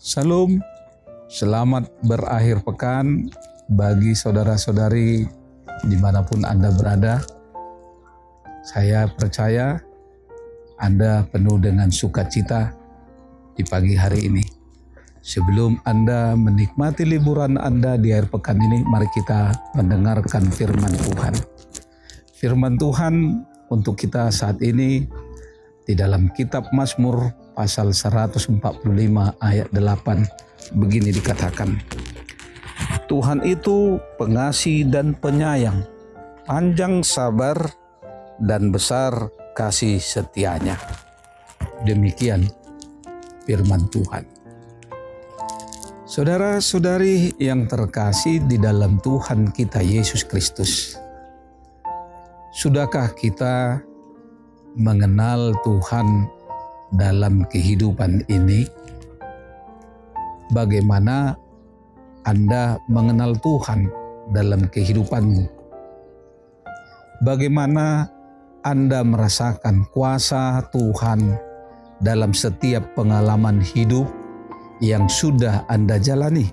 Salam, selamat berakhir pekan bagi saudara-saudari dimanapun Anda berada. Saya percaya Anda penuh dengan sukacita di pagi hari ini. Sebelum Anda menikmati liburan Anda di akhir pekan ini, mari kita mendengarkan firman Tuhan. Firman Tuhan untuk kita saat ini di dalam kitab Mazmur pasal 145 ayat 8, begini dikatakan, Tuhan itu pengasih dan penyayang, panjang sabar dan besar kasih setianya. Demikian firman Tuhan. Saudara-saudari yang terkasih di dalam Tuhan kita Yesus Kristus, sudahkah kita mengenal Tuhan dalam kehidupan ini? Bagaimana Anda mengenal Tuhan dalam kehidupanmu? Bagaimana Anda merasakan kuasa Tuhan dalam setiap pengalaman hidup yang sudah Anda jalani?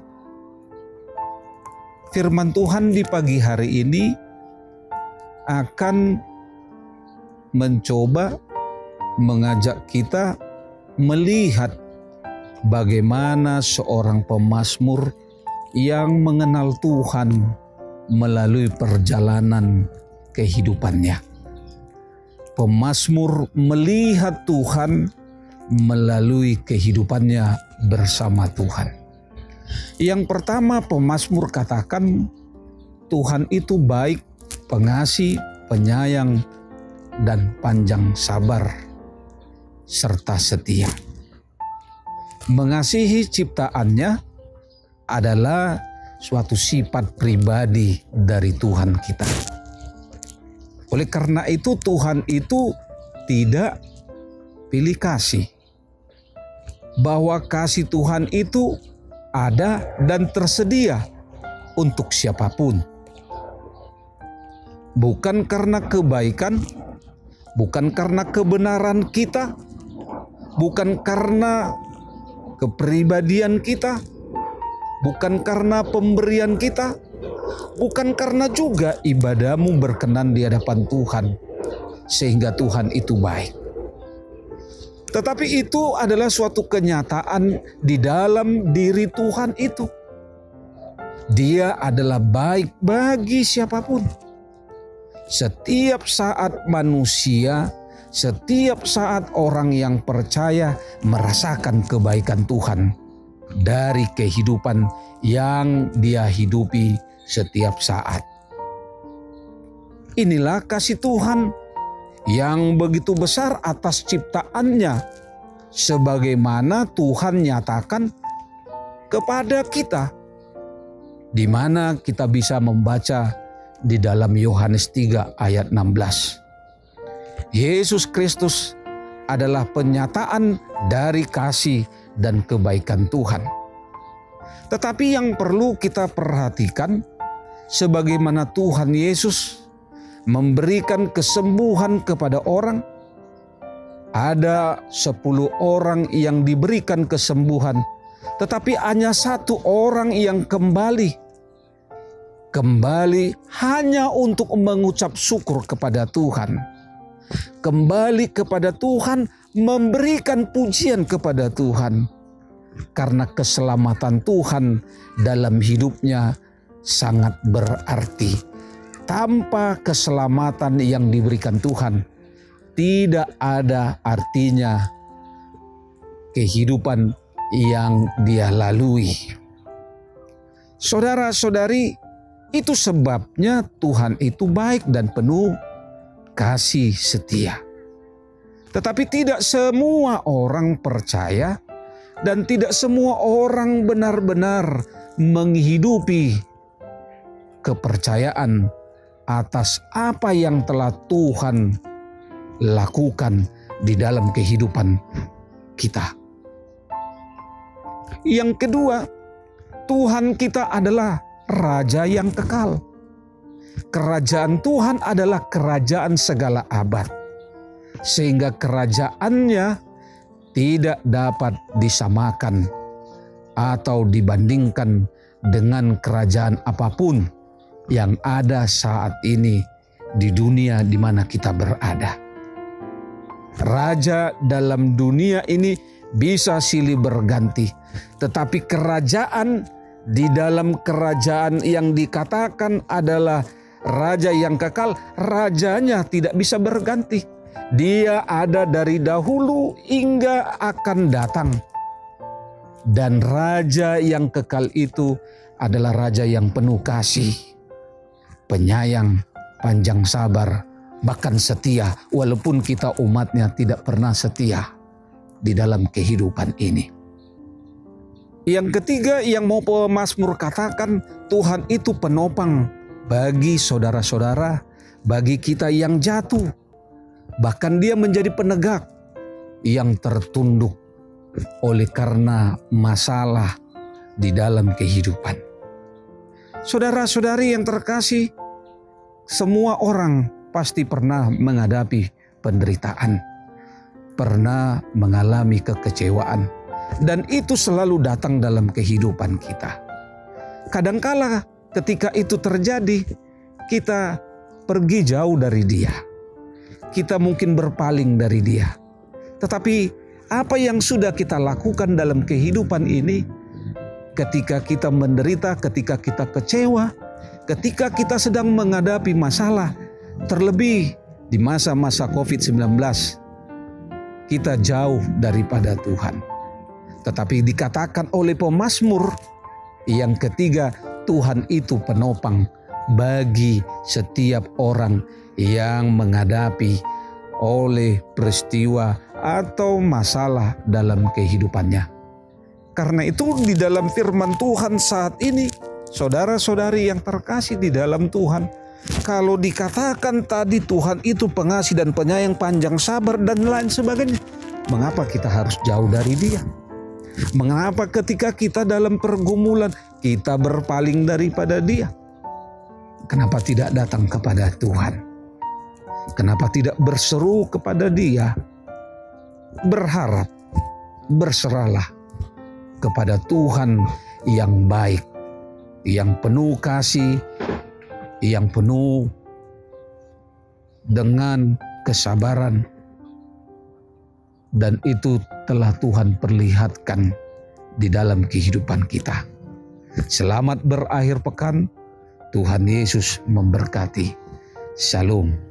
Firman Tuhan di pagi hari ini akan mencoba mengajak kita melihat bagaimana seorang pemazmur yang mengenal Tuhan melalui perjalanan kehidupannya. Pemazmur melihat Tuhan melalui kehidupannya bersama Tuhan. Yang pertama, pemazmur katakan Tuhan itu baik, pengasih, penyayang, dan panjang sabar serta setia. Mengasihi ciptaannya adalah suatu sifat pribadi dari Tuhan kita. Oleh karena itu Tuhan itu tidak pilih kasih. Bahwa kasih Tuhan itu ada dan tersedia untuk siapapun. Bukan karena kebaikan, bukan karena kebenaran kita, bukan karena kepribadian kita, bukan karena pemberian kita, bukan karena juga ibadahmu berkenan di hadapan Tuhan, sehingga Tuhan itu baik. Tetapi itu adalah suatu kenyataan di dalam diri Tuhan itu. Dia adalah baik bagi siapapun. Setiap saat manusia, setiap saat orang yang percaya merasakan kebaikan Tuhan dari kehidupan yang dia hidupi setiap saat. Inilah kasih Tuhan yang begitu besar atas ciptaannya, sebagaimana Tuhan nyatakan kepada kita, di mana kita bisa membaca di dalam Yohanes 3 ayat 16. Yesus Kristus adalah penyataan dari kasih dan kebaikan Tuhan. Tetapi yang perlu kita perhatikan, sebagaimana Tuhan Yesus memberikan kesembuhan kepada orang, ada 10 orang yang diberikan kesembuhan, tetapi hanya 1 orang yang kembali hanya untuk mengucap syukur kepada Tuhan. Kembali kepada Tuhan, memberikan pujian kepada Tuhan. Karena keselamatan Tuhan dalam hidupnya sangat berarti. Tanpa keselamatan yang diberikan Tuhan, tidak ada artinya kehidupan yang dia lalui. Saudara-saudari, itu sebabnya Tuhan itu baik dan penuh kasih setia. Tetapi tidak semua orang percaya dan tidak semua orang benar-benar menghidupi kepercayaan atas apa yang telah Tuhan lakukan di dalam kehidupan kita. Yang kedua, Tuhan kita adalah Raja yang kekal. Kerajaan Tuhan adalah kerajaan segala abad, sehingga kerajaannya tidak dapat disamakan atau dibandingkan dengan kerajaan apapun yang ada saat ini di dunia di mana kita berada. Raja dalam dunia ini bisa silih berganti, tetapi kerajaan di dalam kerajaan yang dikatakan adalah raja yang kekal, rajanya tidak bisa berganti. Dia ada dari dahulu hingga akan datang. Dan raja yang kekal itu adalah raja yang penuh kasih, penyayang, panjang sabar, bahkan setia, walaupun kita umatnya tidak pernah setia di dalam kehidupan ini. Yang ketiga yang mau pemazmur katakan, Tuhan itu penopang bagi saudara-saudara, bagi kita yang jatuh. Bahkan dia menjadi penegak yang tertunduk oleh karena masalah di dalam kehidupan. Saudara-saudari yang terkasih, semua orang pasti pernah menghadapi penderitaan, pernah mengalami kekecewaan, dan itu selalu datang dalam kehidupan kita. Kadangkala ketika itu terjadi, kita pergi jauh dari Dia. Kita mungkin berpaling dari Dia. Tetapi apa yang sudah kita lakukan dalam kehidupan ini, ketika kita menderita, ketika kita kecewa, ketika kita sedang menghadapi masalah, terlebih di masa-masa COVID-19, kita jauh daripada Tuhan. Tetapi dikatakan oleh pemazmur yang ketiga, Tuhan itu penopang bagi setiap orang yang menghadapi oleh peristiwa atau masalah dalam kehidupannya. Karena itu di dalam firman Tuhan saat ini, saudara-saudari yang terkasih di dalam Tuhan, kalau dikatakan tadi Tuhan itu pengasih dan penyayang, panjang sabar dan lain sebagainya, mengapa kita harus jauh dari Dia? Mengapa ketika kita dalam pergumulan kita berpaling daripada Dia? Kenapa tidak datang kepada Tuhan? Kenapa tidak berseru kepada Dia? Berharap, berserahlah kepada Tuhan yang baik, yang penuh kasih, yang penuh dengan kesabaran. Dan itu telah Tuhan perlihatkan di dalam kehidupan kita. Selamat berakhir pekan. Tuhan Yesus memberkati. Shalom.